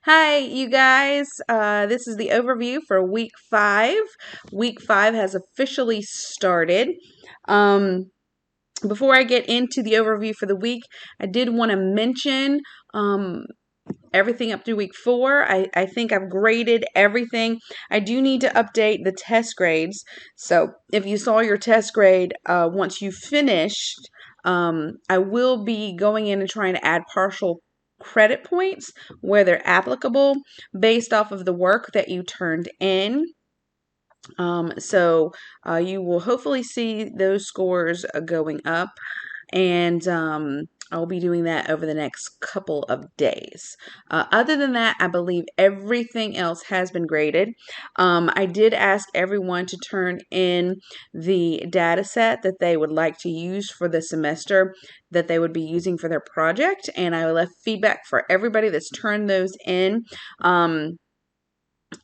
Hi, you guys. This is the overview for week 5. Week 5 has officially started. Before I get into the overview for the week, I did want to mention everything up through week 4. I think I've graded everything. I do need to update the test grades. So if you saw your test grade once you finished, I will be going in and trying to add partial credit points where they're applicable based off of the work that you turned in. So you will hopefully see those scores going up, and I'll be doing that over the next couple of days. Other than that, I believe everything else has been graded. I did ask everyone to turn in the data set that they would like to use for the semester that they would be using for their project, and I left feedback for everybody that's turned those in.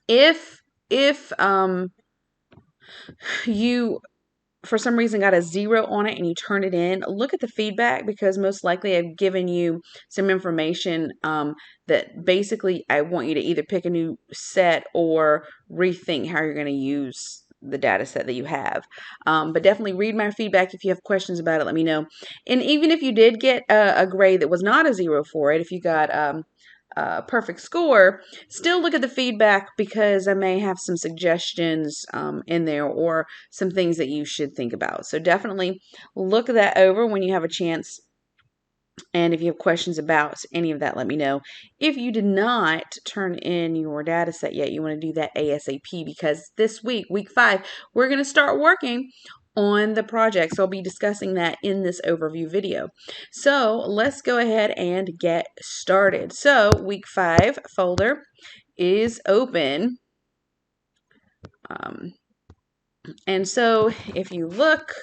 If you for some reason got a 0 on it and you turn it in, look at the feedback, because most likely I've given you some information that basically I want you to either pick a new set or rethink how you're going to use the data set that you have. But definitely read my feedback. If you have questions about it, let me know. And even if you did get a grade that was not a 0 for it, if you got perfect score, still look at the feedback, because I may have some suggestions in there or some things that you should think about. So definitely look that over when you have a chance. And if you have questions about any of that, let me know. If you did not turn in your data set yet, you want to do that ASAP, because this week, week 5, we're going to start working on the project. So I'll be discussing that in this overview video. So let's go ahead and get started. So week 5 folder is open. And so if you look,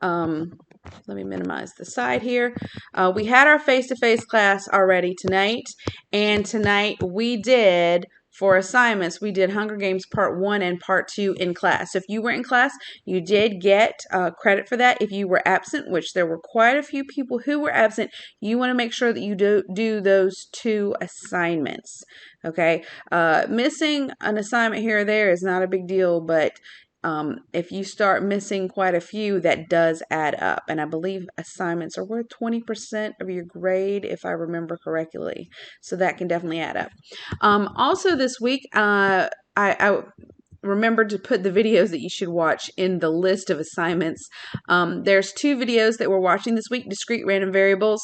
let me minimize the side here. We had our face-to-face class already tonight, and tonight we did, for assignments, we did Hunger Games Part 1 and Part 2 in class. So if you were in class, you did get credit for that. If you were absent, which there were quite a few people who were absent, you want to make sure that you do those 2 assignments. Okay, missing an assignment here or there is not a big deal, but if you start missing quite a few, that does add up. And I believe assignments are worth 20% of your grade, if I remember correctly. So that can definitely add up. Also this week, I remembered to put the videos that you should watch in the list of assignments. There's 2 videos that we're watching this week: discrete random variables.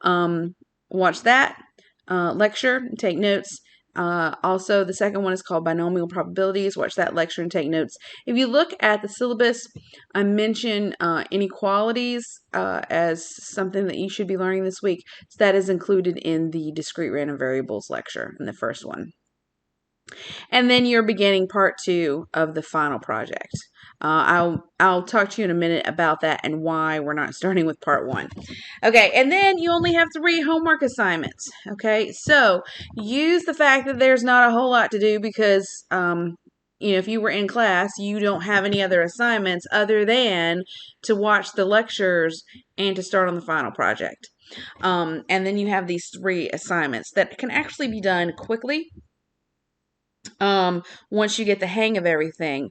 Watch that lecture, take notes. Also, the second one is called binomial probabilities. Watch that lecture and take notes. If you look at the syllabus, I mentioned inequalities as something that you should be learning this week. So that is included in the discrete random variables lecture in the first one. And then you're beginning part 2 of the final project. I'll talk to you in a minute about that and why we're not starting with part 1. Okay, and then you only have 3 homework assignments. Okay, so use the fact that there's not a whole lot to do, because if you were in class, you don't have any other assignments other than to watch the lectures and to start on the final project. And then you have these 3 assignments that can actually be done quickly once you get the hang of everything.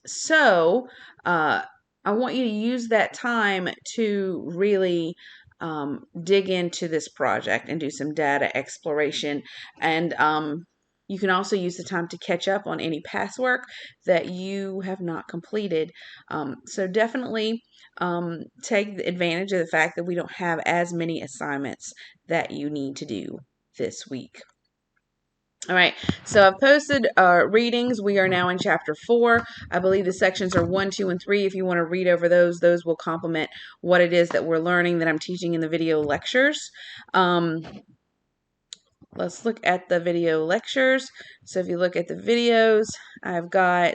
So I want you to use that time to really dig into this project and do some data exploration. And you can also use the time to catch up on any past work that you have not completed. So definitely take advantage of the fact that we don't have as many assignments that you need to do this week. All right, so I've posted readings. We are now in chapter 4. I believe the sections are 1, 2, and 3. If you want to read over those will complement what it is that we're learning that I'm teaching in the video lectures. Let's look at the video lectures. So if you look at the videos, I've got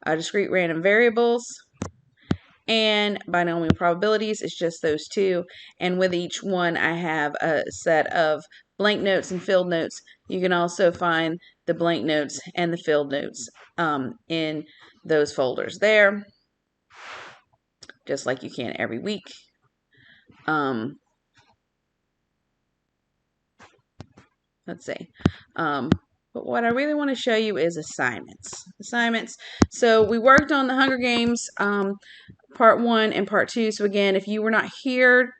discrete random variables and binomial probabilities. It's just those 2. And with each one, I have a set of blank notes and filled notes. You can also find the blank notes and the filled notes in those folders there, just like you can every week. let's see. But what I really want to show you is assignments. So we worked on the Hunger Games part 1 and part 2. So again, if you were not here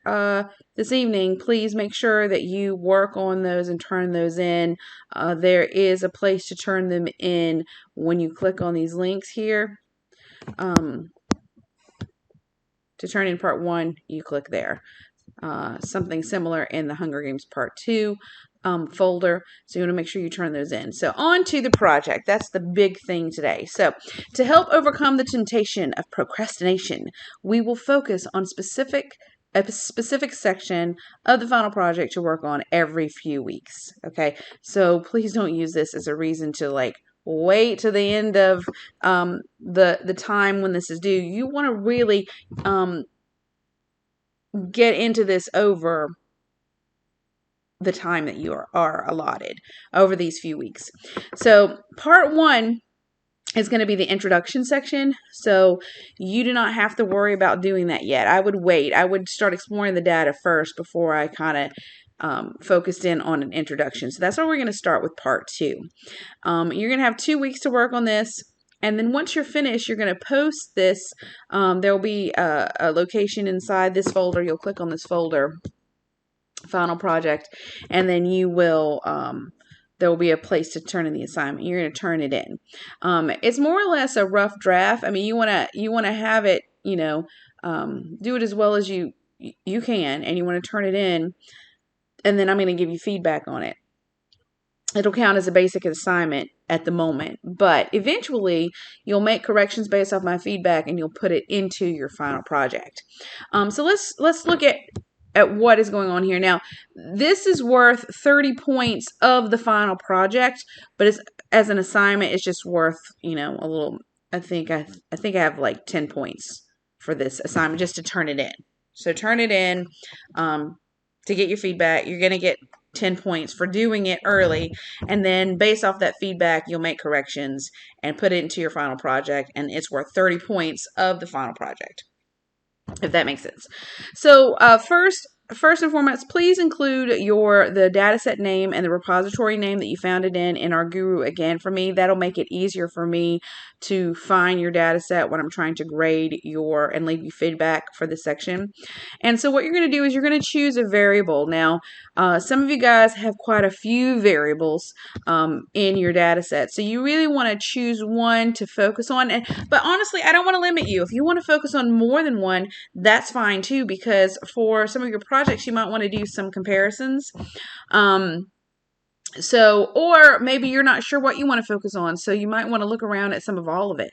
this evening, please make sure that you work on those and turn those in. There is a place to turn them in when you click on these links here. To turn in part 1, you click there. Something similar in the Hunger Games Part 2 folder. So you want to make sure you turn those in. So on to the project. That's the big thing today. So to help overcome the temptation of procrastination, we will focus on a specific section of the final project to work on every few weeks. Okay, so please don't use this as a reason to like wait to the end of the time when this is due. You want to really get into this over the time that you are allotted over these few weeks. So part 1 is going to be the introduction section. So you do not have to worry about doing that yet. I would wait. I would start exploring the data first before I kind of focused in on an introduction. So that's where we're going to start with part 2. You're going to have 2 weeks to work on this. And then once you're finished, you're going to post this. There will be a location inside this folder. You'll click on this folder, final project, and then you will there will be a place to turn in the assignment. You're going to turn it in. It's more or less a rough draft. I mean, you want to have it, do it as well as you can, and you want to turn it in, and then I'm going to give you feedback on it. It'll count as a basic assignment at the moment, but eventually you'll make corrections based off my feedback and you'll put it into your final project. So let's look at what is going on here. Now, this is worth 30 points of the final project, but as an assignment, it's just worth, a little, I think I have like 10 points for this assignment just to turn it in. So turn it in to get your feedback. You're going to get 10 points for doing it early, and then based off that feedback, you'll make corrections and put it into your final project, and it's worth 30 points of the final project, if that makes sense. So first and foremost, please include the dataset name and the repository name that you found it in our Guru again for me. That'll make it easier for me to find your dataset when I'm trying to grade and leave you feedback for this section. And so what you're going to do is you're going to choose a variable. Now, some of you guys have quite a few variables in your dataset, so you really want to choose one to focus on. But honestly, I don't want to limit you. If you want to focus on more than one, that's fine too, because for some of your projects, you might want to do some comparisons. Or maybe you're not sure what you want to focus on, so you might want to look around at some of all of it.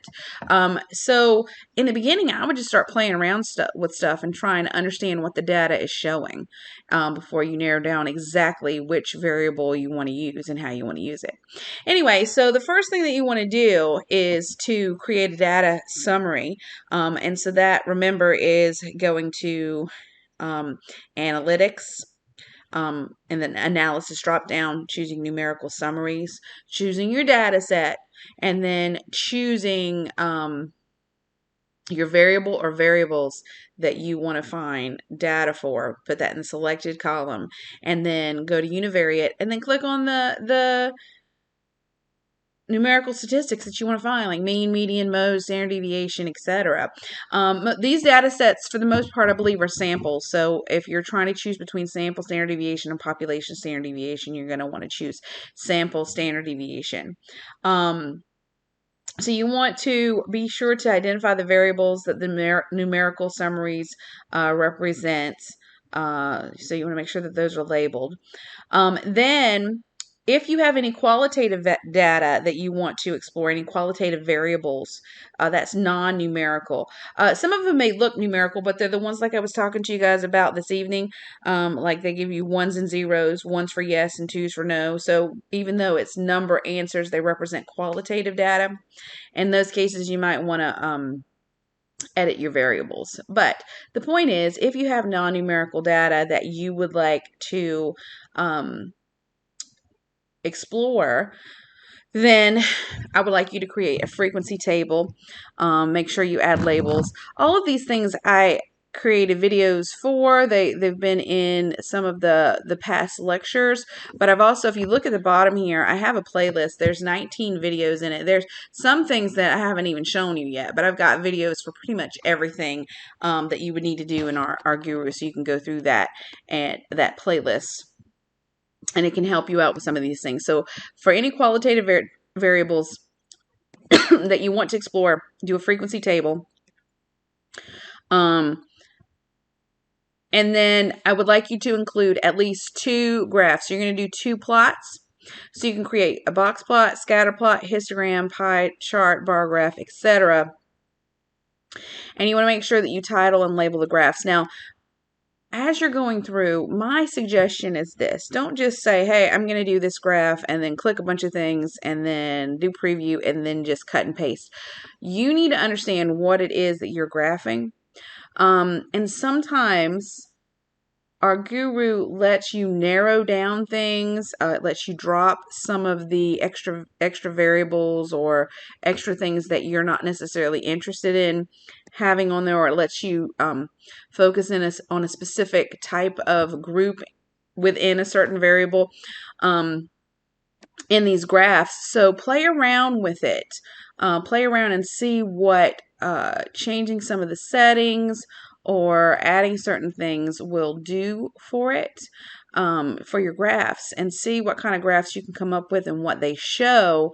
So in the beginning, I would just start playing around with stuff and trying to understand what the data is showing before you narrow down exactly which variable you want to use and how you want to use it. Anyway, so the first thing that you want to do is to create a data summary. And so that, remember, is going to analytics, and then analysis drop down, choosing numerical summaries, choosing your data set, and then choosing your variable or variables that you want to find data for. Put that in the selected column, and then go to univariate, and then click on the numerical statistics that you want to find, like mean, median, mode, standard deviation, etc. These data sets, for the most part, I believe, are samples. So if you're trying to choose between sample standard deviation and population standard deviation, you're going to want to choose sample standard deviation. So you want to be sure to identify the variables that the numerical summaries represent. So you want to make sure that those are labeled. Then, if you have any qualitative data that you want to explore, any qualitative variables, that's non-numerical. Some of them may look numerical, but they're the ones like I was talking to you guys about this evening. Like they give you 1s and 0s, 1s for yes and 2s for no. So even though it's number answers, they represent qualitative data. In those cases, you might want to edit your variables. But the point is, if you have non-numerical data that you would like to explore, then I would like you to create a frequency table. Make sure you add labels. All of these things I created videos for. They've been in some of the past lectures, but I've also, if you look at the bottom here, I have a playlist. There's 19 videos in it. There's some things that I haven't even shown you yet, but I've got videos for pretty much everything that you would need to do in our Guru, so you can go through that and that playlist, and it can help you out with some of these things. So for any qualitative variables that you want to explore, do a frequency table. And then I would like you to include at least 2 graphs. So you're going to do 2 plots. So you can create a box plot, scatter plot, histogram, pie chart, bar graph, etc. And you want to make sure that you title and label the graphs. Now, as you're going through, my suggestion is this. Don't just say, hey, I'm going to do this graph and then click a bunch of things and then do preview and then just cut and paste. You need to understand what it is that you're graphing. And sometimes our Guru lets you narrow down things, lets you drop some of the extra variables or extra things that you're not necessarily interested in having on there, or it lets you focus on a specific type of group within a certain variable in these graphs. So play around with it. Play around and see what changing some of the settings or adding certain things will do for it, for your graphs, and see what kind of graphs you can come up with and what they show,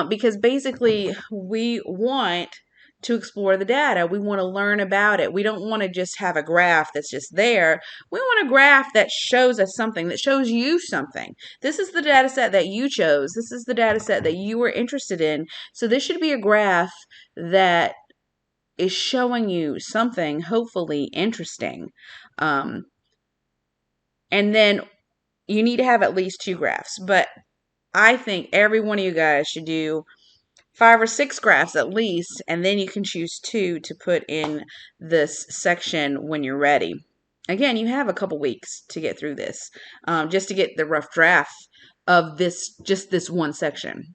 because basically we want to explore the data. We want to learn about it. We don't want to just have a graph that's just there. We want a graph that shows us something, that shows you something. This is the data set that you chose. This is the data set that you were interested in. So this should be a graph that is showing you something hopefully interesting. And then you need to have at least 2 graphs. But I think every one of you guys should do 5 or 6 graphs at least, and then you can choose 2 to put in this section when you're ready. Again, you have a couple weeks to get through this, just to get the rough draft of just this one section.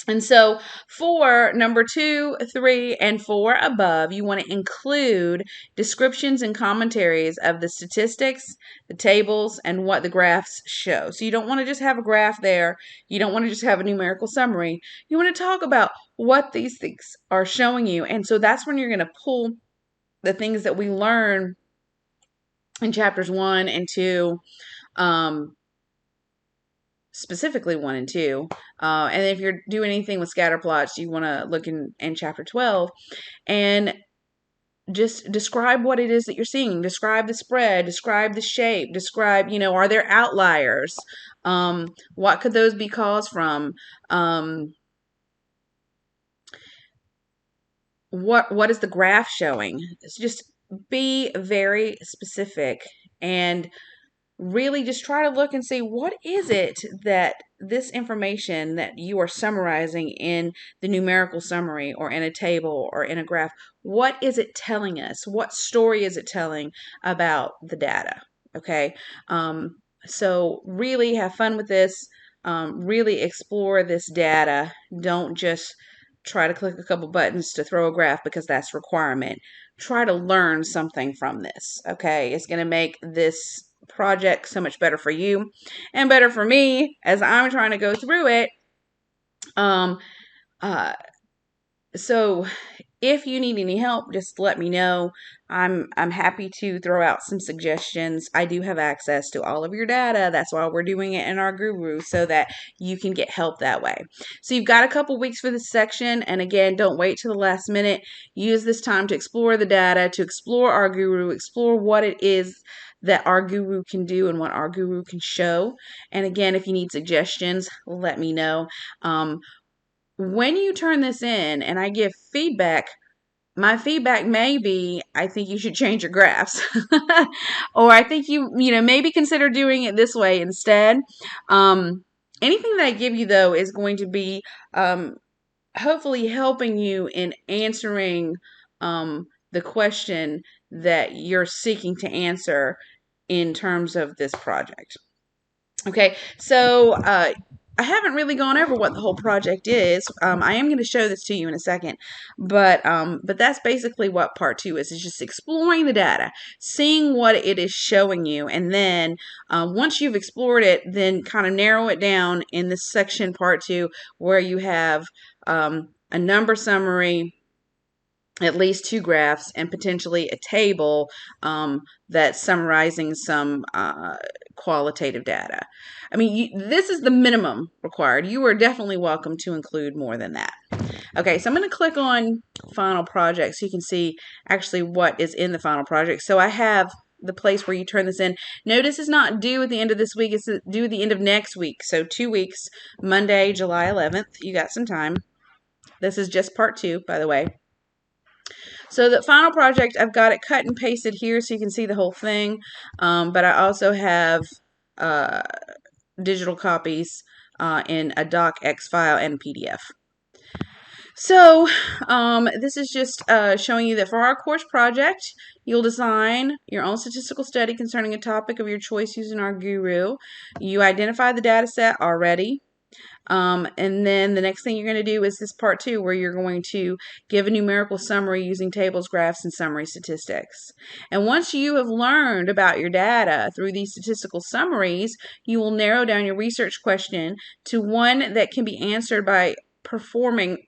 And so for number 2, 3, and 4 above, you want to include descriptions and commentaries of the statistics, the tables, and what the graphs show. So you don't want to just have a graph there. You don't want to just have a numerical summary. You want to talk about what these things are showing you. And so that's when you're going to pull the things that we learn in chapters 1 and 2, specifically 1 and 2. And if you're doing anything with scatter plots, you want to look in chapter 12 and just describe what it is that you're seeing. Describe the spread, describe the shape, describe, are there outliers? What could those be caused from? What is the graph showing? It's just be very specific and really just try to look and see what is it that this information that you are summarizing in the numerical summary or in a table or in a graph, what is it telling us? What story is it telling about the data? Okay. So really have fun with this. Really explore this data. Don't just try to click a couple buttons to throw a graph because that's requirement. Try to learn something from this. Okay. It's going to make this project so much better for you and better for me as I'm trying to go through it. So if you need any help, just let me know. I'm happy to throw out some suggestions. I do have access to all of your data. That's why we're doing it in our Guru, so that you can get help that way. So you've got a couple weeks for this section. And again, don't wait till the last minute. Use this time to explore the data, to explore our Guru, explore what it is that our Guru can do and what our Guru can show. And again, if you need suggestions, let me know. When you turn this in and I give feedback, my feedback may be, I think you should change your graphs. Or I think you maybe consider doing it this way instead. Anything that I give you, though, is going to be hopefully helping you in answering the question that you're seeking to answer in terms of this project. Okay, so I haven't really gone over what the whole project is. I am going to show this to you in a second, but that's basically what part 2 is. It's just exploring the data, seeing what it is showing you, and then once you've explored it, then kind of narrow it down in this section, part 2, where you have a number summary, at least 2 graphs, and potentially a table that's summarizing some qualitative data. I mean, this is the minimum required. You are definitely welcome to include more than that. Okay, so I'm going to click on Final Project so you can see actually what is in the final project. So I have the place where you turn this in. Notice it's not due at the end of this week. It's due at the end of next week. So 2 weeks, Monday, July 11th. You got some time. This is just part 2, by the way. So the final project, I've got it cut and pasted here so you can see the whole thing. But I also have digital copies in a docx file and PDF. So this is just showing you that for our course project, you'll design your own statistical study concerning a topic of your choice using our guru. You identify the data set already. And then the next thing you're going to do is this part 2, where you're going to give a numerical summary using tables, graphs, and summary statistics. And once you have learned about your data through these statistical summaries, you will narrow down your research question to one that can be answered by performing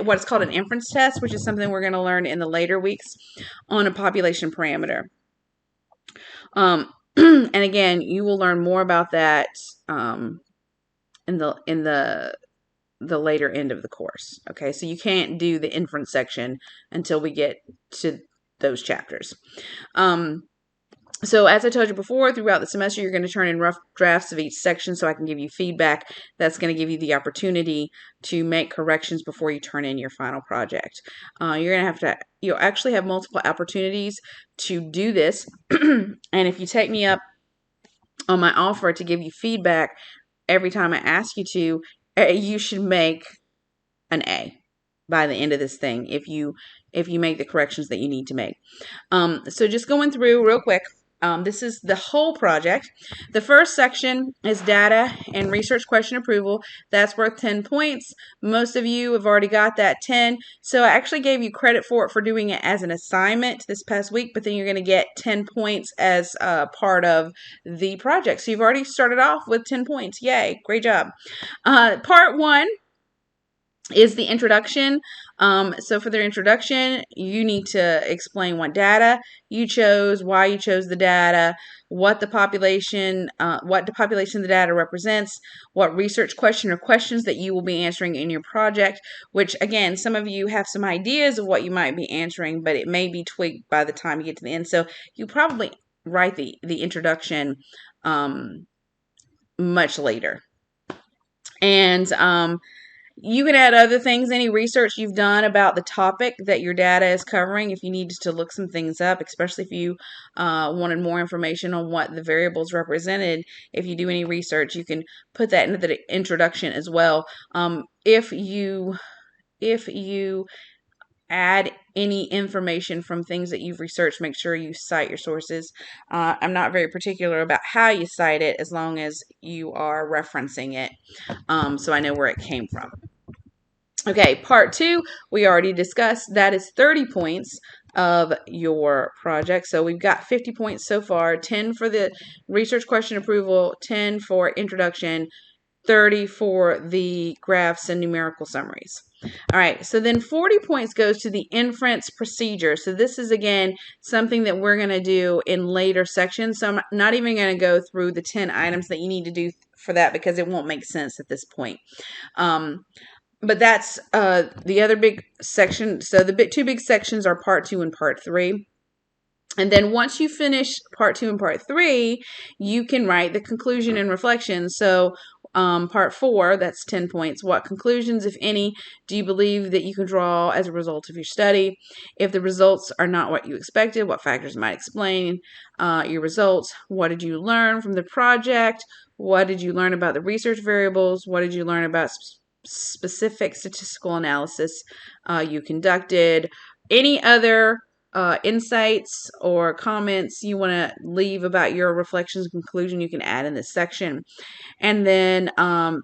what's called an inference test, which is something we're going to learn in the later weeks on a population parameter. And again, you will learn more about that in the later end of the course. Okay, so you can't do the inference section until we get to those chapters. So as I told you before, throughout the semester, you're going to turn in rough drafts of each section so I can give you feedback. That's going to give you the opportunity to make corrections before you turn in your final project. You're going to you'll actually have multiple opportunities to do this. And if you take me up on my offer to give you feedback every time I ask you to, you should make an A by the end of this thing if you make the corrections that you need to make. So just going through real quick. This is the whole project. The first section is data and research question approval. That's worth 10 points. Most of you have already got that 10. So I actually gave you credit for it for doing it as an assignment this past week, but then you're going to get 10 points as part of the project. So you've already started off with 10 points. Yay, great job. Part 1 is the introduction. So for their introduction, you need to explain what data you chose, why you chose the data, what the population of the data represents, what research question or questions that you will be answering in your project, which again, some of you have some ideas of what you might be answering, but it may be tweaked by the time you get to the end. So you probably write the introduction much later. And you can add other things, any research you've done about the topic that your data is covering. If you need to look some things up, especially if you wanted more information on what the variables represented, if you do any research, you can put that into the introduction as well. If you add any information from things that you've researched, make sure you cite your sources. I'm not very particular about how you cite it as long as you are referencing it, so I know where it came from. Okay, part 2, we already discussed. That is 30 points of your project. So we've got 50 points so far, 10 for the research question approval, 10 for introduction, 30 for the graphs and numerical summaries. All right, so then 40 points goes to the inference procedure. So this is, again, something that we're going to do in later sections. So I'm not even going to go through the 10 items that you need to do for that because it won't make sense at this point. But that's the other big section. So the two big sections are part 2 and part 3. And then once you finish part 2 and part 3, you can write the conclusion and reflection. So part 4, that's 10 points. What conclusions, if any, do you believe that you can draw as a result of your study? If the results are not what you expected, what factors might explain your results? What did you learn from the project? What did you learn about the research variables? What did you learn about specific statistical analysis you conducted? Any other insights or comments you want to leave about your reflections and conclusion, you can add in this section. And then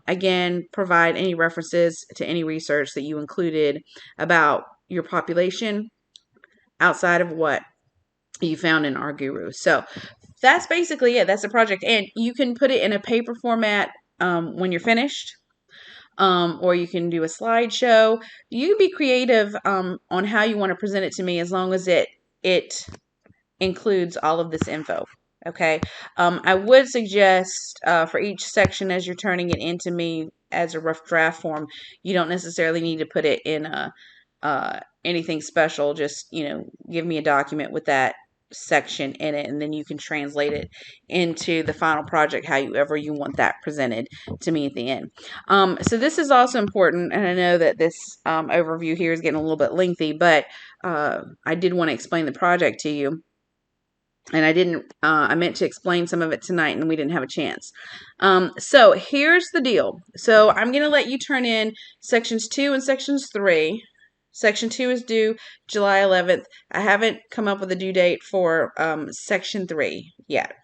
again, provide any references to any research that you included about your population outside of what you found in our guru. So that's basically it. That's the project. And you can put it in a paper format when you're finished. Or you can do a slideshow. You can be creative on how you want to present it to me, as long as it includes all of this info. Okay. I would suggest for each section, as you're turning it into me as a rough draft form, you don't necessarily need to put it in anything special. Just, give me a document with that section in it, and then you can translate it into the final project however you want that presented to me at the end. So this is also important, and I know that this overview here is getting a little bit lengthy, but I did want to explain the project to you. And I meant to explain some of it tonight, and we didn't have a chance. So here's the deal. So I'm going to let you turn in sections 2 and sections 3. Section 2 is due July 11th. I haven't come up with a due date for section 3 yet.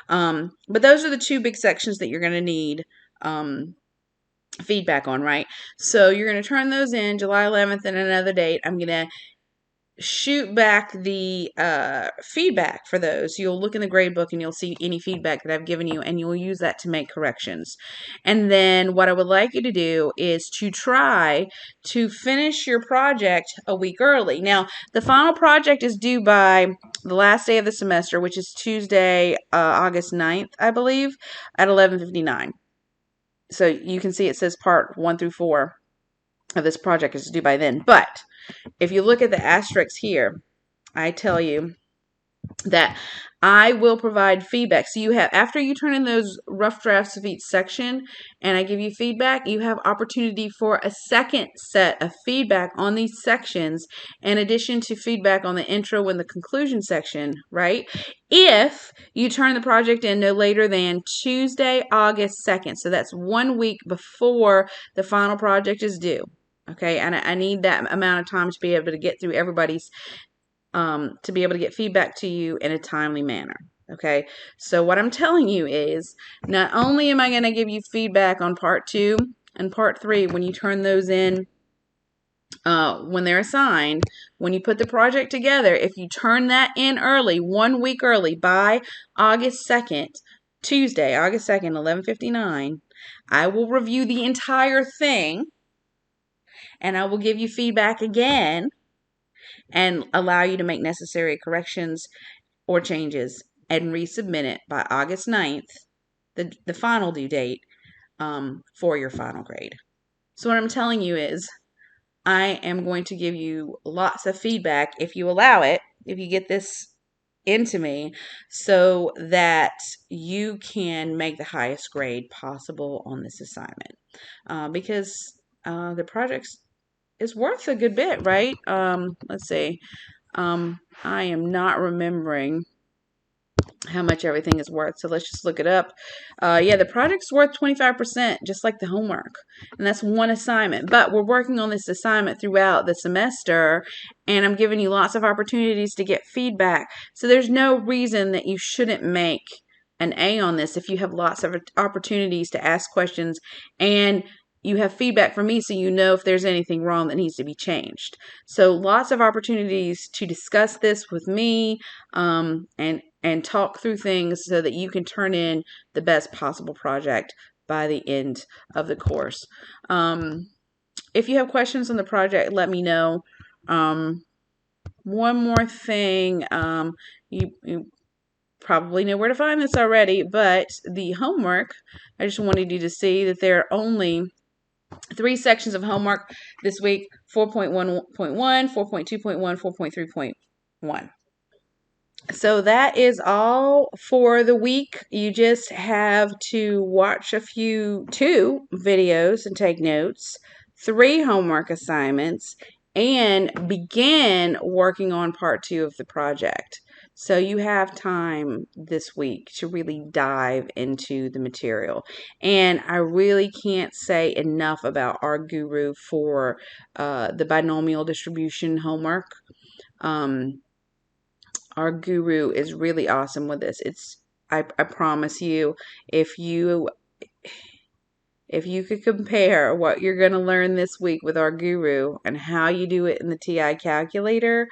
But those are the two big sections that you're going to need feedback on, right? So you're going to turn those in July 11th and another date. I'm going to shoot back the feedback for those. You'll look in the grade book and you'll see any feedback that I've given you, and you'll use that to make corrections. And then what I would like you to do is to try to finish your project a week early. Now, the final project is due by the last day of the semester, which is Tuesday, August 9th, I believe, at 11:59. So you can see it says part 1 through 4 of this project is due by then. But if you look at the asterisks here, I tell you that I will provide feedback. So you have, after you turn in those rough drafts of each section and I give you feedback, you have opportunity for a second set of feedback on these sections, in addition to feedback on the intro and the conclusion section, right? If you turn the project in no later than Tuesday, August 2nd. So that's 1 week before the final project is due. Okay, and I need that amount of time to be able to get through everybody's, to be able to get feedback to you in a timely manner. Okay, so what I'm telling you is, not only am I going to give you feedback on part 2 and part 3 when you turn those in, when they're assigned, when you put the project together, if you turn that in early, 1 week early, by August 2nd, Tuesday, August 2nd, 11:59, I will review the entire thing, and I will give you feedback again and allow you to make necessary corrections or changes and resubmit it by August 9th, the final due date, for your final grade. So what I'm telling you is, I am going to give you lots of feedback, if you allow it, if you get this into me, so that you can make the highest grade possible on this assignment. Because the project's is worth a good bit, right? Let's see. I am not remembering how much everything is worth, so let's just look it up. Yeah, the project's worth 25%, just like the homework, and that's one assignment. But we're working on this assignment throughout the semester, and I'm giving you lots of opportunities to get feedback. So there's no reason that you shouldn't make an A on this if you have lots of opportunities to ask questions, and you have feedback from me, so you know if there's anything wrong that needs to be changed. So lots of opportunities to discuss this with me, and talk through things so that you can turn in the best possible project by the end of the course. If you have questions on the project, let me know. One more thing, you probably know where to find this already, but the homework, I just wanted you to see that there are only 3 sections of homework this week: 4.1.1, 4.2.1, 4.3.1. So that is all for the week. You just have to watch 2 videos and take notes, 3 homework assignments, and begin working on part 2 of the project. So you have time this week to really dive into the material. And I really can't say enough about our guru for the binomial distribution homework. our guru is really awesome with this. I promise you, if you could compare what you're going to learn this week with our guru and how you do it in the TI calculator,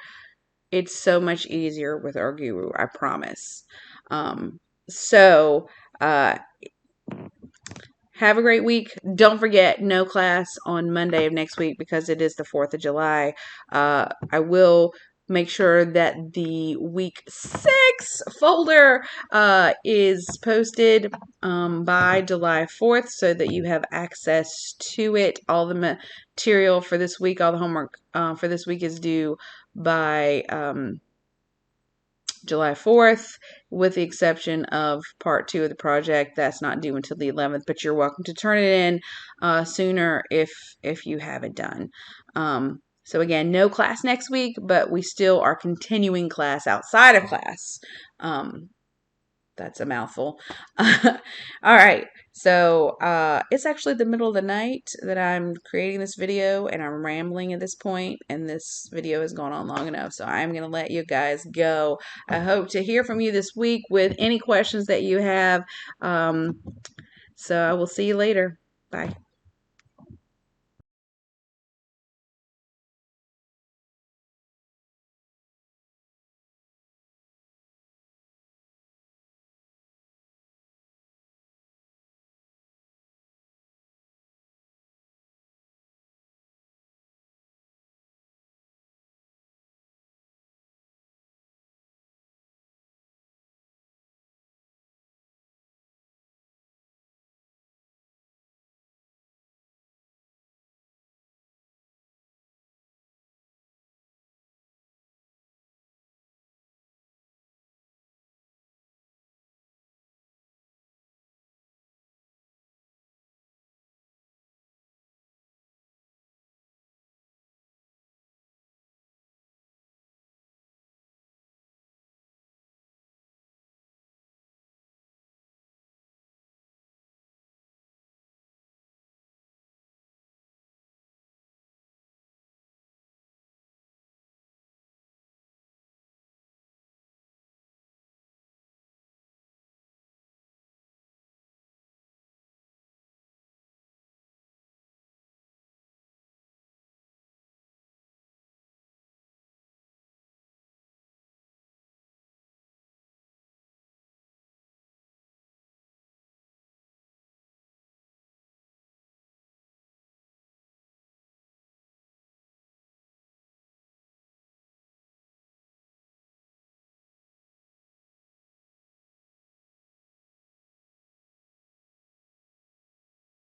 it's so much easier with our guru, I promise. So, have a great week. Don't forget, no class on Monday of next week because it is the 4th of July. I will make sure that the week 6 folder is posted by July 4th so that you have access to it. All the material for this week, all the homework for this week is due by July 4th, with the exception of part 2 of the project. That's not due until the 11th, but you're welcome to turn it in sooner if you have it done. So again, no class next week, but we still are continuing class outside of class. That's a mouthful. All right. So it's actually the middle of the night that I'm creating this video, and I'm rambling at this point, and this video has gone on long enough. So I'm going to let you guys go. I hope to hear from you this week with any questions that you have. So I will see you later. Bye.